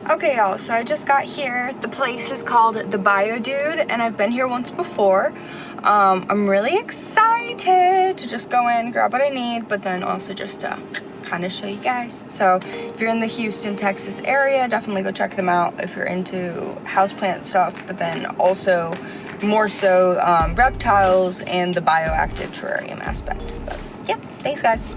Okay, y'all, so I just got here. The place is called the Bio Dude, and I've been here once before. I'm really excited to just go in, grab what I need, but then also just to kind of show you guys. So if you're in the Houston, Texas area, definitely go check them out if you're into houseplant stuff, but then also more so reptiles and the bioactive terrarium aspect. But yep, thanks guys.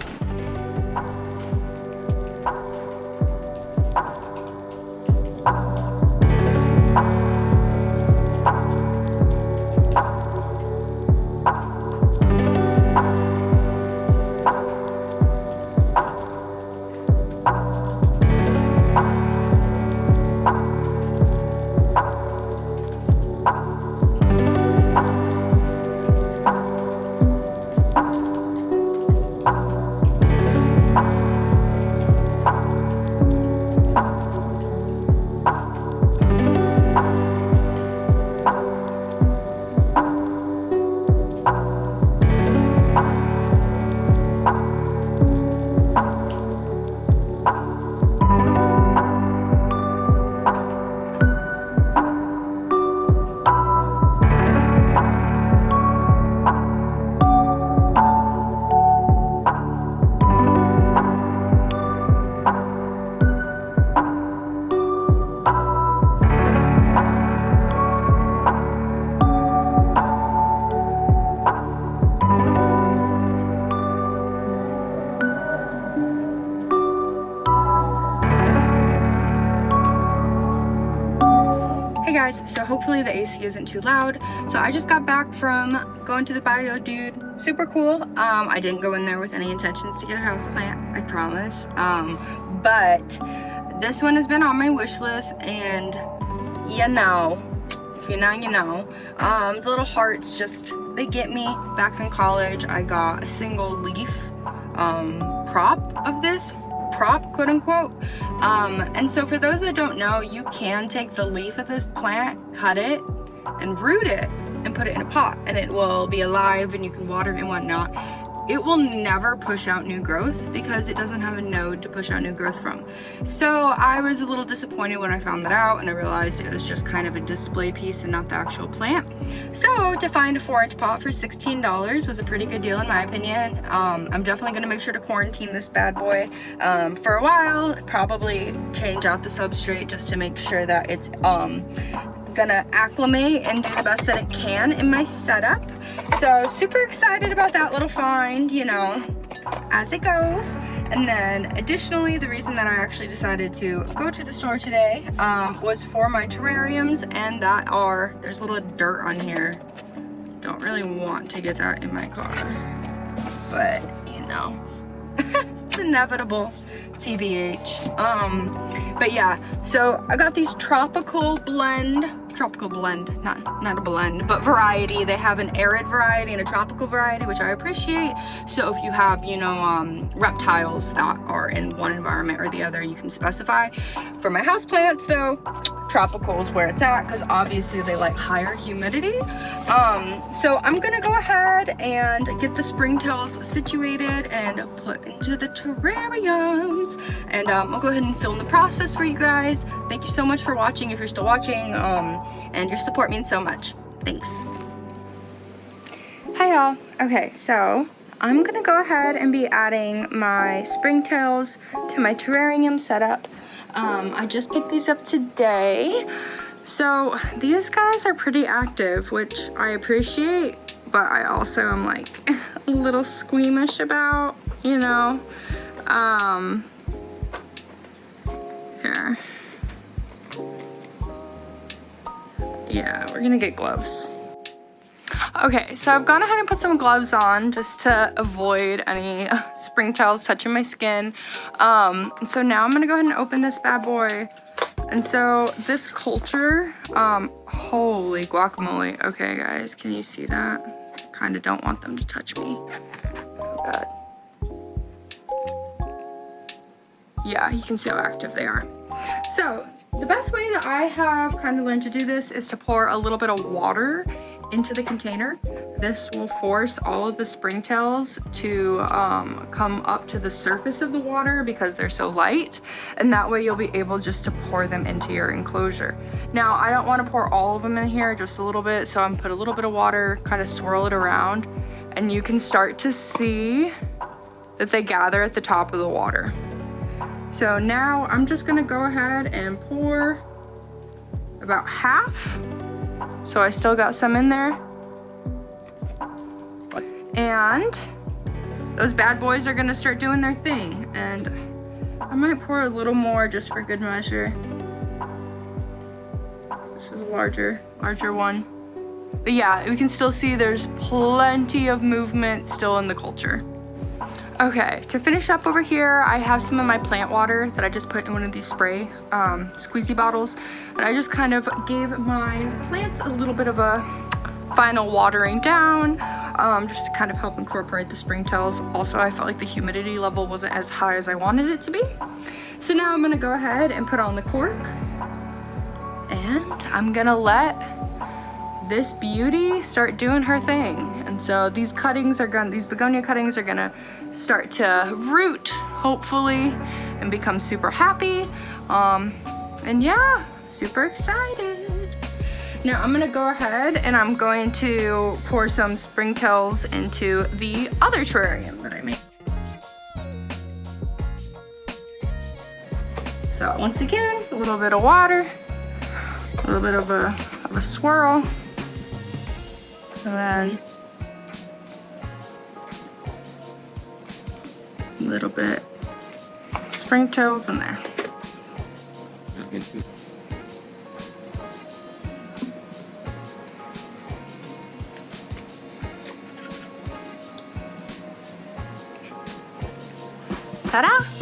Hey guys, so hopefully the AC isn't too loud. So I just got back from going to the Bio Dude. Super cool. I didn't go in there with any intentions to get a houseplant, I promise. But this one has been on my wish list, and you know, if you know, you know. The little hearts just, they get me. Back in college, I got a single leaf prop of this. Prop, quote unquote. And so for those that don't know, you can take the leaf of this plant, cut it, and root it, and put it in a pot, and it will be alive and you can water it and whatnot. It will never push out new growth because it doesn't have a node to push out new growth from. So I was a little disappointed when I found that out, and I realized it was just kind of a display piece and not the actual plant. So to find a 4-inch pot for $16 was a pretty good deal in my opinion. I'm definitely gonna make sure to quarantine this bad boy for a while, probably change out the substrate just to make sure that it's gonna acclimate and do the best that it can in my setup. So super excited about that little find, you know, as it goes. And then additionally, the reason that I actually decided to go to the store today was for my terrariums, and that are, there's a little dirt on here. Don't really want to get that in my car, but you know, it's inevitable. TBH. But yeah, so I got these tropical blend, not a blend, but variety. They have an arid variety and a tropical variety, which I appreciate. So if you have, you know, reptiles that are in one environment or the other, you can specify. For my houseplants though, tropical is where it's at, because obviously they like higher humidity. So I'm gonna go ahead and get the Springtails situated and put into the terrariums, and I'll go ahead and film the process for you guys. Thank you so much for watching, if you're still watching, and your support means so much. Thanks. Hi y'all. Okay, so I'm gonna go ahead and be adding my Springtails to my terrarium setup. I just picked these up today. So these guys are pretty active, which I appreciate, but I also am like a little squeamish about, you know. Here. Yeah, we're gonna get gloves. Okay, so I've gone ahead and put some gloves on just to avoid any Springtails touching my skin. So now I'm gonna go ahead and open this bad boy. And so this culture, holy guacamole. Okay guys, can you see that? Kind of don't want them to touch me. Oh god. Yeah, you can see how active they are. So the best way that I have kind of learned to do this is to pour a little bit of water into the container. This will force all of the springtails to come up to the surface of the water because they're so light, and that way you'll be able just to pour them into your enclosure. Now, I don't want to pour all of them in here, just a little bit, so I'm gonna put a little bit of water, kind of swirl it around, and you can start to see that they gather at the top of the water. So now I'm just gonna go ahead and pour about half. So I still got some in there. And those bad boys are gonna start doing their thing. And I might pour a little more just for good measure. This is a larger one. But yeah, we can still see there's plenty of movement still in the culture. Okay, to finish up over here, I have some of my plant water that I just put in one of these spray squeezy bottles. And I just kind of gave my plants a little bit of a final watering down, just to kind of help incorporate the springtails. Also, I felt like the humidity level wasn't as high as I wanted it to be. So now I'm gonna go ahead and put on the cork. And I'm gonna let this beauty start doing her thing. And so these begonia cuttings are gonna start to root, hopefully, and become super happy. And yeah, super excited. Now I'm gonna go ahead and I'm going to pour some springtails into the other terrarium that I made. So once again, a little bit of water, a little bit of a swirl, and then a little bit springtails in there. Ta-da!